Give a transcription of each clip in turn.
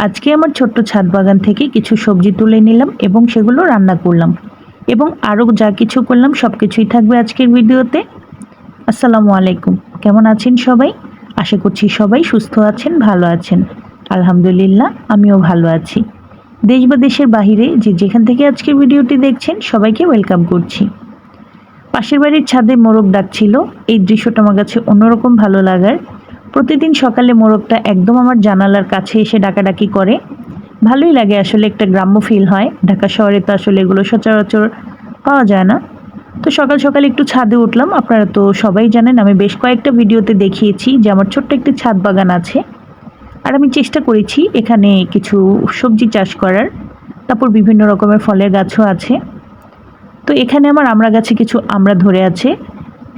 আজকে আমার ছোট্ট ছাদ বাগান থেকে কিছু সবজি তুলে নিলাম এবং সেগুলো রান্না করলাম এবং আরও যা কিছু করলাম সব কিছুই থাকবে আজকের ভিডিওতে। আসসালামু আলাইকুম, কেমন আছেন সবাই? আশা করছি সবাই সুস্থ আছেন, ভালো আছেন। আলহামদুলিল্লাহ, আমিও ভালো আছি। দেশ বা দেশের বাহিরে যে যেখান থেকে আজকের ভিডিওটি দেখছেন সবাইকে ওয়েলকাম করছি। পাশের বাড়ির ছাদে মোরগ ডাকছিল, এই দৃশ্যটা আমার কাছে অন্যরকম ভালো লাগার। প্রতিদিন সকালে মোরগটা একদম আমার জানালার কাছে এসে ডাকাডাকি করে। ভালোই লাগে, আসলে একটা গ্রাম্য ফিল হয়। ঢাকা শহরে তো আসলে এগুলো সচরাচর পাওয়া যায় না। তো সকাল সকাল একটু ছাদে উঠলাম। আপনারা তো সবাই জানেন আমি বেশ কয়েকটা ভিডিওতে দেখিয়েছি যে আমার ছোট্ট একটি ছাদ বাগান আছে, আর আমি চেষ্টা করেছি এখানে কিছু সবজি চাষ করার, তারপর বিভিন্ন রকমের ফলের গাছও আছে। তো এখানে আমার আমড়া গাছে কিছু আমড়া ধরে আছে।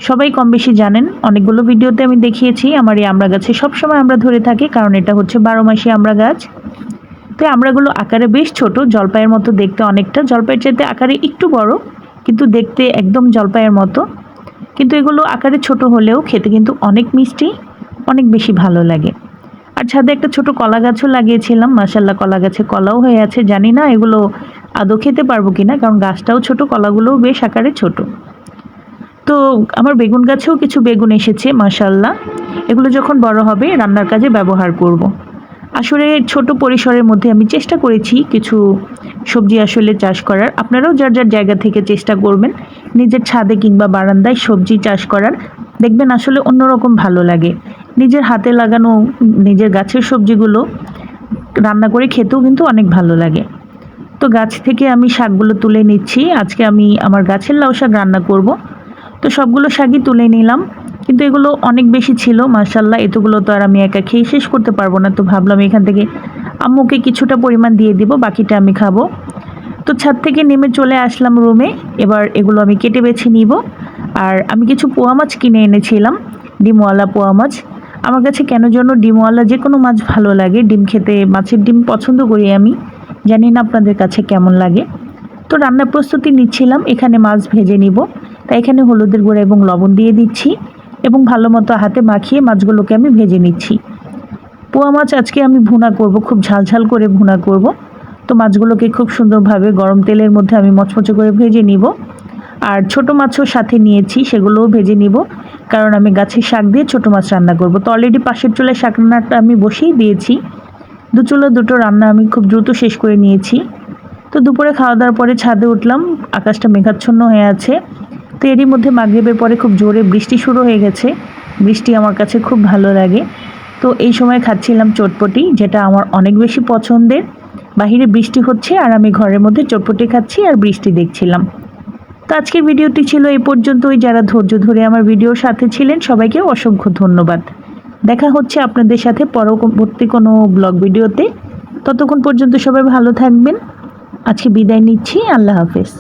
সবাই কম বেশি জানেন, অনেকগুলো ভিডিওতে আমি দেখিয়েছি আমার এই আমড়া গাছে সবসময় আমড়া ধরে থাকে, কারণ এটা হচ্ছে 12 মাসি আমড়া গাছ। তো আমড়াগুলো আকারে বেশ ছোট, জলপাইয়ের মতো দেখতে, অনেকটা জলপাইয়ের চাইতে আকারে একটু বড়, কিন্তু দেখতে একদম জলপাইয়ের মতো। কিন্তু এগুলো আকারে ছোট হলেও খেতে কিন্তু অনেক মিষ্টি, অনেক বেশি ভালো লাগে। আর ছাদে একটা ছোট কলা গাছও লাগিয়েছিলাম, মাশাল্লাহ কলা গাছে কলাও হয়ে আছে। জানি না এগুলো আদৌ খেতে পারবো কিনা, কারণ গাছটাও ছোট, কলাগুলোও বেশ আকারে ছোট। তো আমার বেগুন গাছেও কিছু বেগুন এসেছে মাশাল্লাহ। এগুলো যখন বড় হবে রান্নার কাজে ব্যবহার করব। আসলে ছোট পরিসরের মধ্যে আমি চেষ্টা করেছি কিছু সবজি আসলে চাষ করার। আপনারাও যার যার জায়গা থেকে চেষ্টা করবেন নিজের ছাদে কিংবা বারান্দায় সবজি চাষ করার। দেখবেন আসলে অন্যরকম ভালো লাগে। নিজের হাতে লাগানো নিজের গাছের সবজিগুলো রান্না করে খেতেও কিন্তু অনেক ভালো লাগে। তো গাছ থেকে আমি শাকগুলো তুলে নিচ্ছি। আজকে আমি আমার গাছের লাউ শাক রান্না করব। তো সবগুলো শাকই তুলে নিলাম, কিন্তু এগুলো অনেক বেশি ছিল মাশাল্লাহ। এতগুলো তো আর আমি একা খেয়ে শেষ করতে পারবো না। তো ভাবলাম এখান থেকে আম্মুকে কিছুটা পরিমাণ দিয়ে দিব, বাকিটা আমি খাবো। তো ছাদ থেকে নেমে চলে আসলাম রুমে। এবার এগুলো আমি কেটে বেছে নিব। আর আমি কিছু পোয়া মাছ কিনে এনেছিলাম, ডিমওয়ালা পোয়া মাছ। আমার কাছে কেন যেন ডিমওয়ালা যে কোনো মাছ ভালো লাগে, ডিম খেতে, মাছের ডিম পছন্দ করি আমি। জানি না আপনাদের কাছে কেমন লাগে। তো রান্নার প্রস্তুতি নিচ্ছিলাম, এখানে মাছ ভেজে নিব। তাই এখানে হলুদের গুঁড়া এবং লবণ দিয়ে দিচ্ছি এবং ভালো মতো হাতে মাখিয়ে মাছগুলোকে আমি ভেজে নিচ্ছি। পোয়া মাছ আজকে আমি ভুনা করব, খুব ঝালঝাল করে ভুনা করব। তো মাছগুলোকে খুব সুন্দরভাবে গরম তেলের মধ্যে আমি মচমচে করে ভেজে নিব। আর ছোট মাছও সাথে নিয়েছি, সেগুলোও ভেজে নিব, কারণ আমি গাছের শাক দিয়ে ছোট মাছ রান্না করব। তো অলরেডি পাশের চুলায় শাক রান্নাটা আমি বসিয়ে দিয়েছি। দুটো রান্না আমি খুব দ্রুত শেষ করে নিয়েছি। তো দুপুরে খাওয়া দাওয়ার পরে ছাদে উঠলাম, আকাশটা মেঘাচ্ছন্ন হয়ে আছে। তো এরই মধ্যে মাগরিবের পরে খুব জোরে বৃষ্টি শুরু হয়ে গেছে। বৃষ্টি আমার কাছে খুব ভালো লাগে। তো এই সময় খাচ্ছিলাম চটপটি, যেটা আমার অনেক বেশি পছন্দের। বাহিরে বৃষ্টি হচ্ছে আর আমি ঘরের মধ্যে চটপটি খাচ্ছি আর বৃষ্টি দেখছিলাম। তো আজকের ভিডিওটি ছিল এই পর্যন্তই। যারা ধৈর্য ধরে আমার ভিডিওর সাথে ছিলেন সবাইকে অসংখ্য ধন্যবাদ। দেখা হচ্ছে আপনাদের সাথে পরবর্তী কোনো ব্লগ ভিডিওতে। ততক্ষণ পর্যন্ত সবাই ভালো থাকবেন। আজকে বিদায় নিচ্ছি, আল্লাহ হাফেজ।